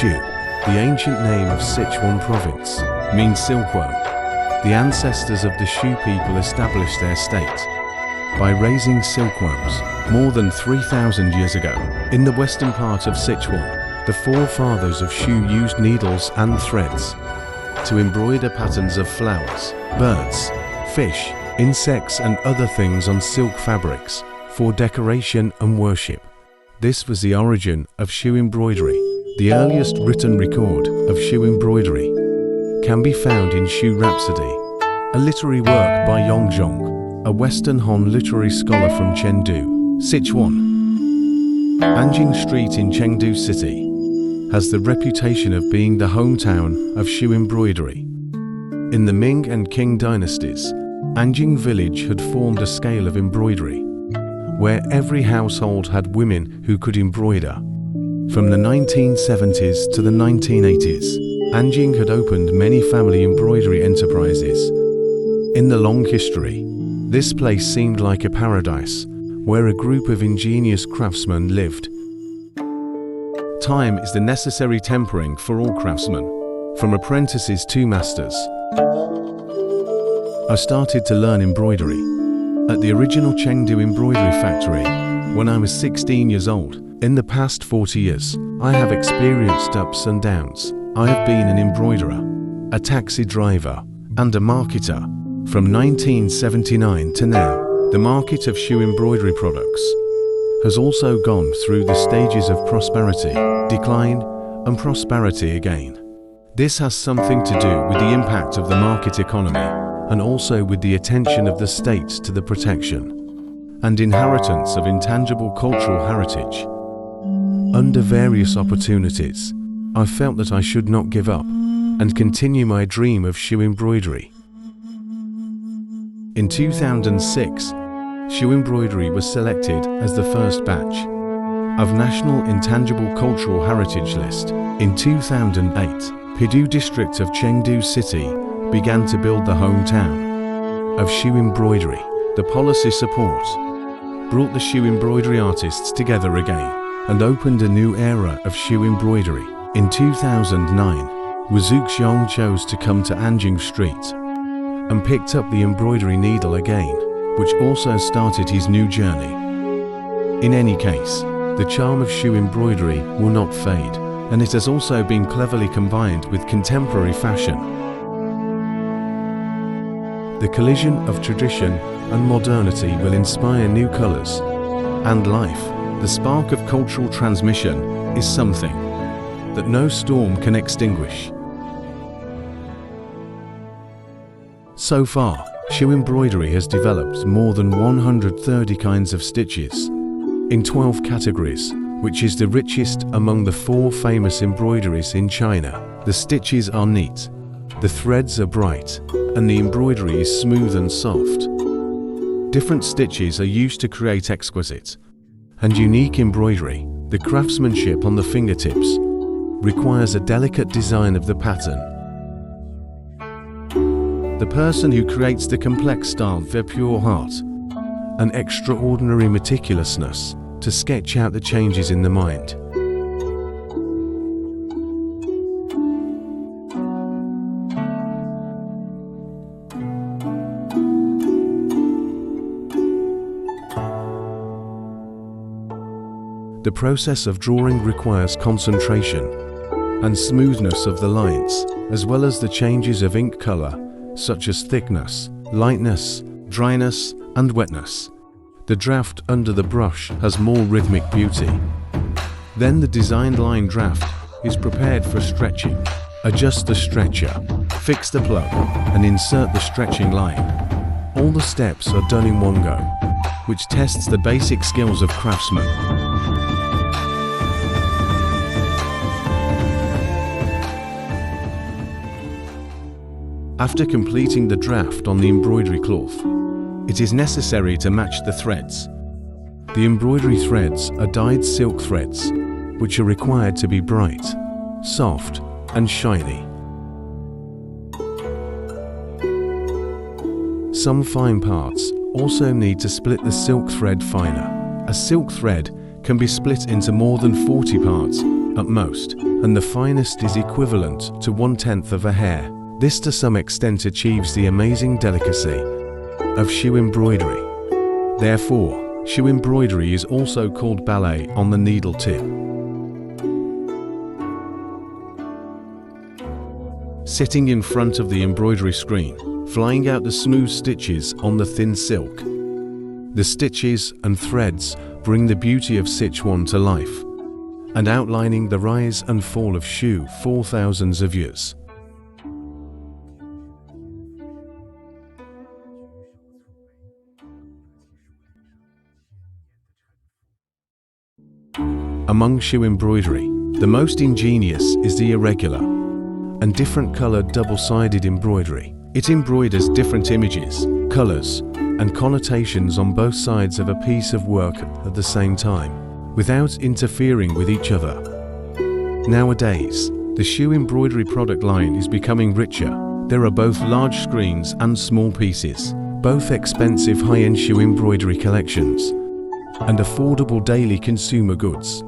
Shu, the ancient name of Sichuan Province, means silkworm. The ancestors of the Shu people established their state by raising silkworms more than 3,000 years ago. In the western part of Sichuan, the forefathers of Shu used needles and threads to embroider patterns of flowers, birds, fish, insects and other things on silk fabrics for decoration and worship. This was the origin of Shu Embroidery. The earliest written record of Shu Embroidery can be found in Shu Rhapsody, a literary work by Yongzhong, a Western Han literary scholar from Chengdu, Sichuan. Anjing Street in Chengdu City has the reputation of being the hometown of Shu Embroidery. In the Ming and Qing dynasties, Anjing village had formed a scale of embroidery, where every household had women who could embroider. From the 1970s to the 1980s, Anjing had opened many family embroidery enterprises. In the long history, this place seemed like a paradise, where a group of ingenious craftsmen lived. Time is the necessary tempering for all craftsmen, from apprentices to masters. I started to learn embroidery at the original Chengdu embroidery factory when I was 16 years old. In the past 40 years, I have experienced ups and downs. I have been an embroiderer, a taxi driver, and a marketer. From 1979 to now, the market of Shu embroidery products has also gone through the stages of prosperity, decline, and prosperity again. This has something to do with the impact of the market economy and also with the attention of the state to the protection and inheritance of intangible cultural heritage. Under various opportunities, I felt that I should not give up and continue my dream of Shu embroidery. In 2006, Shu Embroidery was selected as the first batch of National Intangible Cultural Heritage List. In 2008, Pidu district of Chengdu City began to build the hometown of Shu Embroidery. The policy support brought the Shu Embroidery artists together again and opened a new era of Shu Embroidery. In 2009, Wu Zuxiong chose to come to Anjing Street and picked up the embroidery needle again, which also started his new journey. In any case, the charm of Shu Embroidery will not fade, and it has also been cleverly combined with contemporary fashion. The collision of tradition and modernity will inspire new colors and life. The spark of cultural transmission is something that no storm can extinguish. So far, Shu Embroidery has developed more than 130 kinds of stitches in 12 categories, which is the richest among the 4 famous embroideries in China. The stitches are neat, the threads are bright, and the embroidery is smooth and soft. Different stitches are used to create exquisite and unique embroidery. The craftsmanship on the fingertips requires a delicate design of the pattern. The person who creates the complex style with pure heart and extraordinary meticulousness to sketch out the changes in the mind. The process of drawing requires concentration and smoothness of the lines, as well as the changes of ink color, such as thickness, lightness, dryness, and wetness. The draft under the brush has more rhythmic beauty. Then the designed line draft is prepared for stretching. Adjust the stretcher, fix the plug, and insert the stretching line. All the steps are done in one go, which tests the basic skills of craftsmen. After completing the draft on the embroidery cloth, it is necessary to match the threads. The embroidery threads are dyed silk threads, which are required to be bright, soft, and shiny. Some fine parts also need to split the silk thread finer. A silk thread can be split into more than 40 parts at most, and the finest is equivalent to 1/10 of a hair. This to some extent achieves the amazing delicacy of Shu embroidery. Therefore, Shu embroidery is also called ballet on the needle tip. Sitting in front of the embroidery screen, flying out the smooth stitches on the thin silk. The stitches and threads bring the beauty of Sichuan to life, and outlining the rise and fall of Shu for thousands of years. Among Shu embroidery, the most ingenious is the irregular and different-colored double-sided embroidery. It embroiders different images, colors, and connotations on both sides of a piece of work at the same time, without interfering with each other. Nowadays, the Shu embroidery product line is becoming richer. There are both large screens and small pieces, both expensive high-end Shu embroidery collections, and affordable daily consumer goods.